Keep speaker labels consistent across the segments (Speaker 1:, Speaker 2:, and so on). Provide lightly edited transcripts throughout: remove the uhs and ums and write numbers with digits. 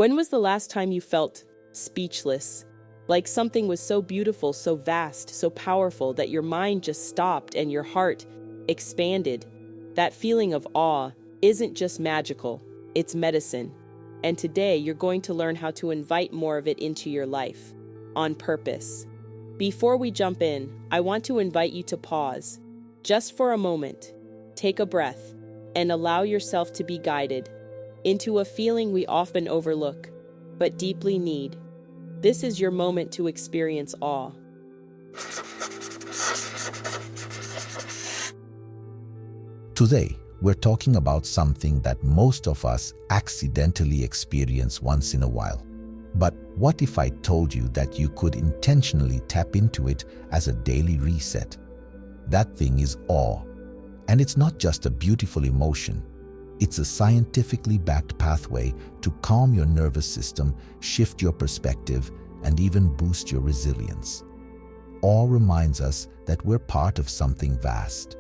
Speaker 1: When was the last time you felt speechless? Like something was so beautiful, so vast, so powerful that your mind just stopped and your heart expanded. That feeling of awe isn't just magical, it's medicine. And today you're going to learn how to invite more of it into your life, on purpose. Before we jump in, I want to invite you to pause, just for a moment. Take a breath, and allow yourself to be guided into a feeling we often overlook, but deeply need. This is your moment to experience awe.
Speaker 2: Today, we're talking about something that most of us accidentally experience once in a while. But what if I told you that you could intentionally tap into it as a daily reset? That thing is awe. And it's not just a beautiful emotion. It's a scientifically backed pathway to calm your nervous system, shift your perspective, and even boost your resilience. Awe reminds us that we're part of something vast.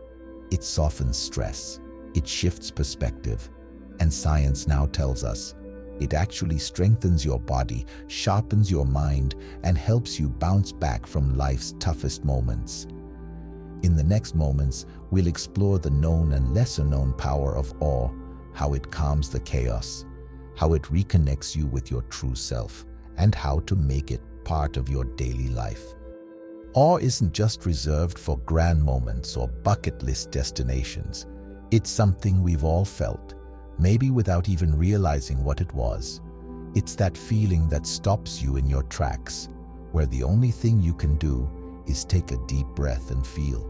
Speaker 2: It softens stress, it shifts perspective, and science now tells us it actually strengthens your body, sharpens your mind, and helps you bounce back from life's toughest moments. In the next moments, we'll explore the known and lesser-known power of awe, how it calms the chaos, how it reconnects you with your true self, and how to make it part of your daily life. Awe isn't just reserved for grand moments or bucket list destinations. It's something we've all felt, maybe without even realizing what it was. It's that feeling that stops you in your tracks, where the only thing you can do is take a deep breath and feel.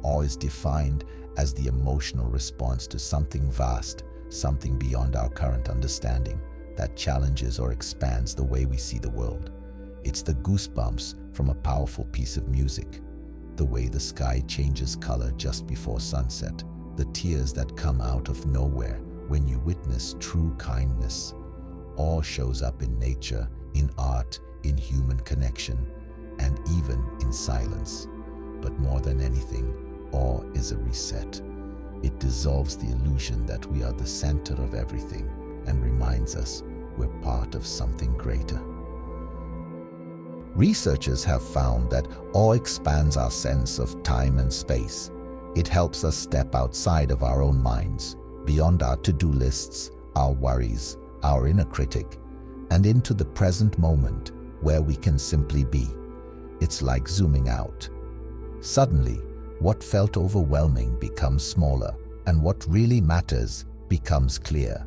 Speaker 2: Awe is defined as the emotional response to something vast, something beyond our current understanding, that challenges or expands the way we see the world. It's the goosebumps from a powerful piece of music, the way the sky changes color just before sunset, the tears that come out of nowhere when you witness true kindness. Awe shows up in nature, in art, in human connection, and even in silence. But more than anything, awe is a reset. It dissolves the illusion that we are the center of everything and reminds us we're part of something greater. Researchers have found that awe expands our sense of time and space. It helps us step outside of our own minds, beyond our to-do lists, our worries, our inner critic, and into the present moment where we can simply be. It's like zooming out. Suddenly, what felt overwhelming becomes smaller, and what really matters becomes clear.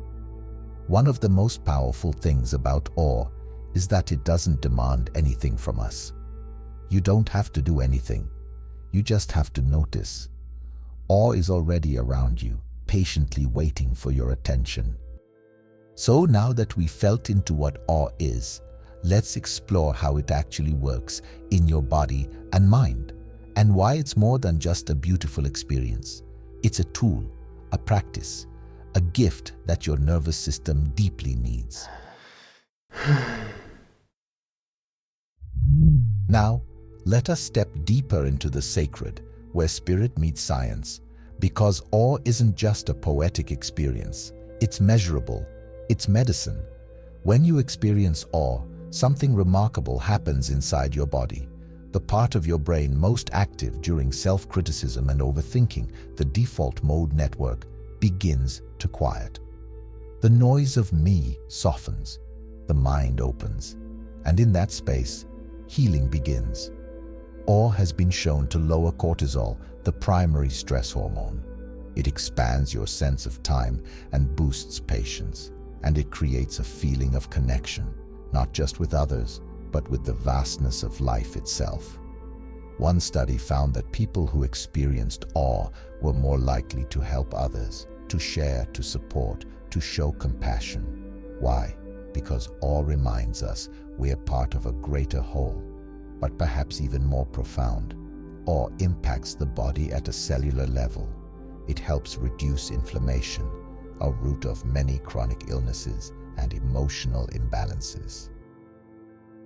Speaker 2: One of the most powerful things about awe is that it doesn't demand anything from us. You don't have to do anything. You just have to notice. Awe is already around you, patiently waiting for your attention. So now that we felt into what awe is, let's explore how it actually works in your body and mind, and why it's more than just a beautiful experience. It's a tool, a practice, a gift that your nervous system deeply needs. Now, let us step deeper into the sacred, where spirit meets science, because awe isn't just a poetic experience. It's measurable. It's medicine. When you experience awe, something remarkable happens inside your body. The part of your brain most active during self-criticism and overthinking, the default mode network, begins to quiet. The noise of me softens. The mind opens. And in that space, healing begins. Awe has been shown to lower cortisol, the primary stress hormone. It expands your sense of time and boosts patience, and it creates a feeling of connection, not just with others, but with the vastness of life itself. One study found that people who experienced awe were more likely to help others, to share, to support, to show compassion. Why? Because awe reminds us we're part of a greater whole. But perhaps even more profound, awe impacts the body at a cellular level. It helps reduce inflammation, a root of many chronic illnesses and emotional imbalances.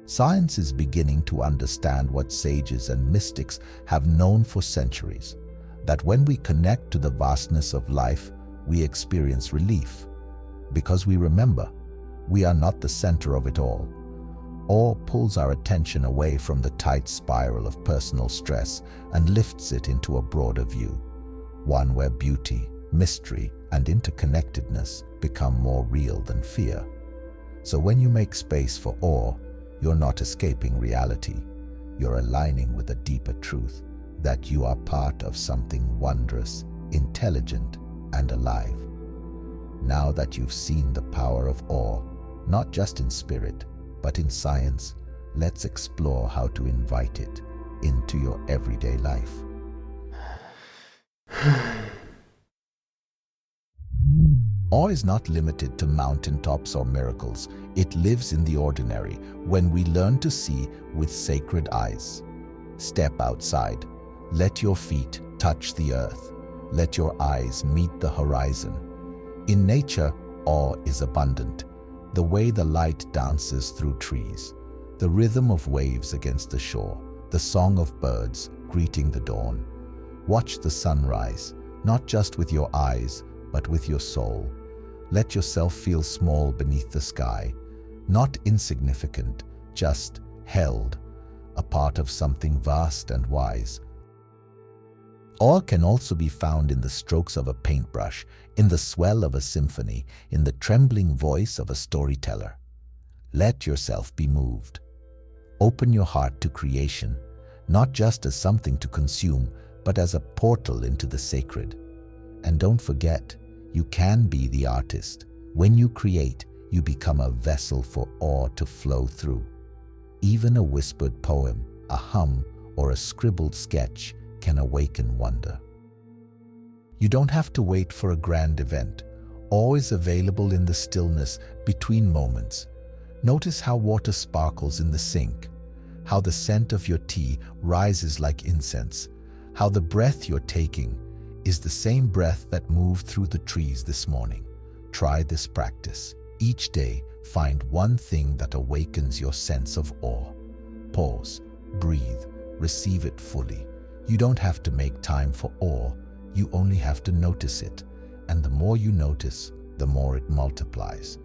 Speaker 2: Science is beginning to understand what sages and mystics have known for centuries, that when we connect to the vastness of life, we experience relief. Because we remember, we are not the center of it all. Awe pulls our attention away from the tight spiral of personal stress and lifts it into a broader view, one where beauty, mystery, and interconnectedness become more real than fear. So when you make space for awe, you're not escaping reality. You're aligning with a deeper truth that you are part of something wondrous, intelligent, and alive. Now that you've seen the power of awe, not just in spirit, but in science, let's explore how to invite it into your everyday life. Awe is not limited to mountaintops or miracles. It lives in the ordinary, when we learn to see with sacred eyes. Step outside. Let your feet touch the earth. Let your eyes meet the horizon. In nature, awe is abundant. The way the light dances through trees, the rhythm of waves against the shore, the song of birds greeting the dawn. Watch the sunrise, not just with your eyes, but with your soul. Let yourself feel small beneath the sky, not insignificant, just held, a part of something vast and wise. Awe can also be found in the strokes of a paintbrush, in the swell of a symphony, in the trembling voice of a storyteller. Let yourself be moved. Open your heart to creation, not just as something to consume, but as a portal into the sacred. And don't forget, you can be the artist. When you create, you become a vessel for awe to flow through. Even a whispered poem, a hum, or a scribbled sketch can awaken wonder. You don't have to wait for a grand event. Awe is available in the stillness between moments. Notice how water sparkles in the sink, how the scent of your tea rises like incense, how the breath you're taking is the same breath that moved through the trees this morning. Try this practice. Each day, find one thing that awakens your sense of awe. Pause, breathe, receive it fully. You don't have to make time for awe, you only have to notice it. And the more you notice, the more it multiplies.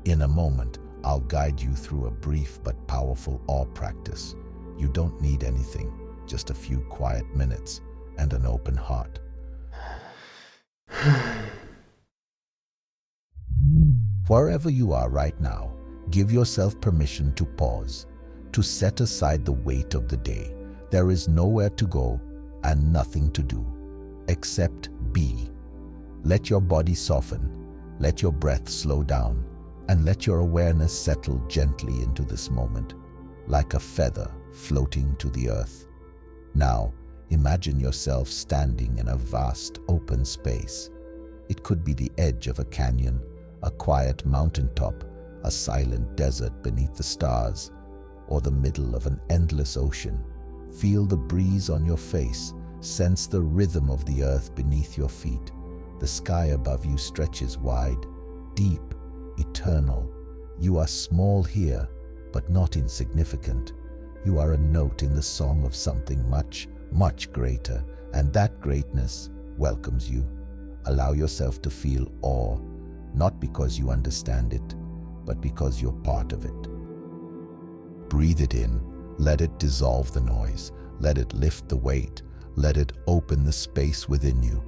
Speaker 2: In a moment, I'll guide you through a brief but powerful awe practice. You don't need anything, just a few quiet minutes and an open heart. Wherever you are right now, give yourself permission to pause, to set aside the weight of the day. There is nowhere to go and nothing to do, except be. Let your body soften, let your breath slow down, and let your awareness settle gently into this moment, like a feather floating to the earth. Now, imagine yourself standing in a vast open space. It could be the edge of a canyon, a quiet mountaintop, a silent desert beneath the stars, or the middle of an endless ocean. Feel the breeze on your face, sense the rhythm of the earth beneath your feet. The sky above you stretches wide, deep, eternal. You are small here, but not insignificant. You are a note in the song of something much, much greater, and that greatness welcomes you. Allow yourself to feel awe, not because you understand it, but because you're part of it. Breathe it in, let it dissolve the noise, let it lift the weight, let it open the space within you.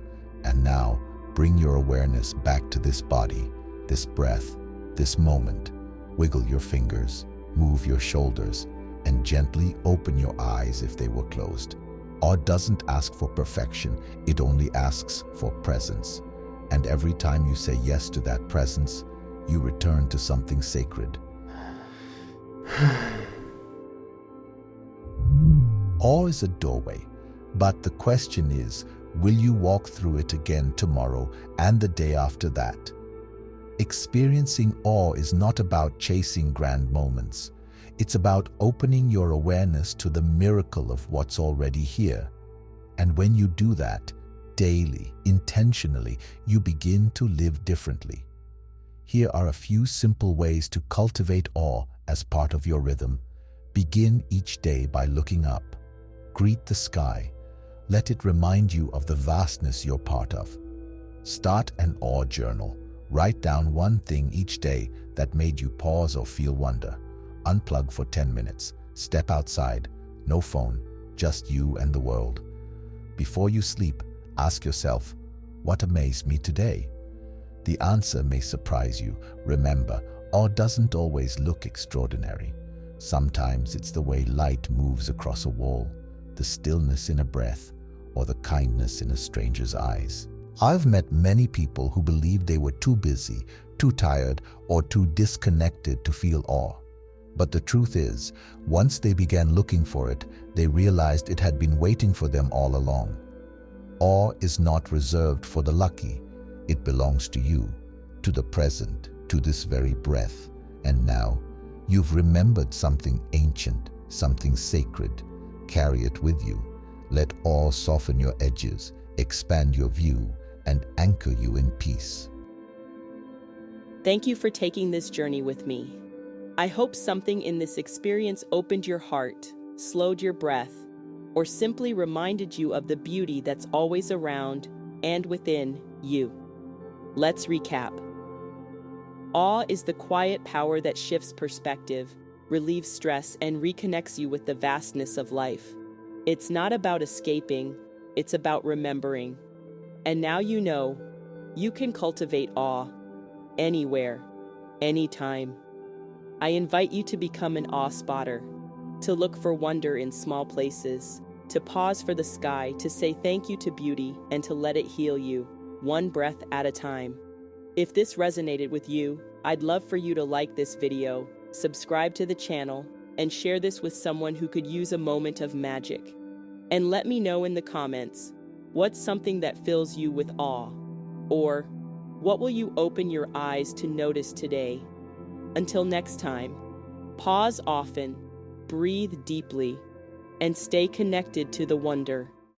Speaker 2: And now, bring your awareness back to this body, this breath, this moment. Wiggle your fingers, move your shoulders, and gently open your eyes if they were closed. Awe doesn't ask for perfection, it only asks for presence. And every time you say yes to that presence, you return to something sacred. Awe is a doorway, but the question is, will you walk through it again tomorrow and the day after that? Experiencing awe is not about chasing grand moments. It's about opening your awareness to the miracle of what's already here. And when you do that, daily, intentionally, you begin to live differently. Here are a few simple ways to cultivate awe as part of your rhythm. Begin each day by looking up. Greet the sky. Let it remind you of the vastness you're part of. Start an awe journal. Write down one thing each day that made you pause or feel wonder. Unplug for 10 minutes. Step outside. No phone, just you and the world. Before you sleep, ask yourself, what amazed me today? The answer may surprise you. Remember, awe doesn't always look extraordinary. Sometimes it's the way light moves across a wall, the stillness in a breath, or the kindness in a stranger's eyes. I've met many people who believed they were too busy, too tired, or too disconnected to feel awe. But the truth is, once they began looking for it, they realized it had been waiting for them all along. Awe is not reserved for the lucky. It belongs to you, to the present, to this very breath. And now, you've remembered something ancient, something sacred. Carry it with you. Let awe soften your edges, expand your view, and anchor you in peace.
Speaker 1: Thank you for taking this journey with me. I hope something in this experience opened your heart, slowed your breath, or simply reminded you of the beauty that's always around and within you. Let's recap. Awe is the quiet power that shifts perspective, relieves stress, and reconnects you with the vastness of life. It's not about escaping, it's about remembering. And now you know, you can cultivate awe anywhere, anytime. I invite you to become an awe spotter, to look for wonder in small places, to pause for the sky, to say thank you to beauty, and to let it heal you, one breath at a time. If this resonated with you, I'd love for you to like this video, subscribe to the channel, and share this with someone who could use a moment of magic. And let me know in the comments, what's something that fills you with awe? Or, what will you open your eyes to notice today? Until next time, pause often, breathe deeply, and stay connected to the wonder.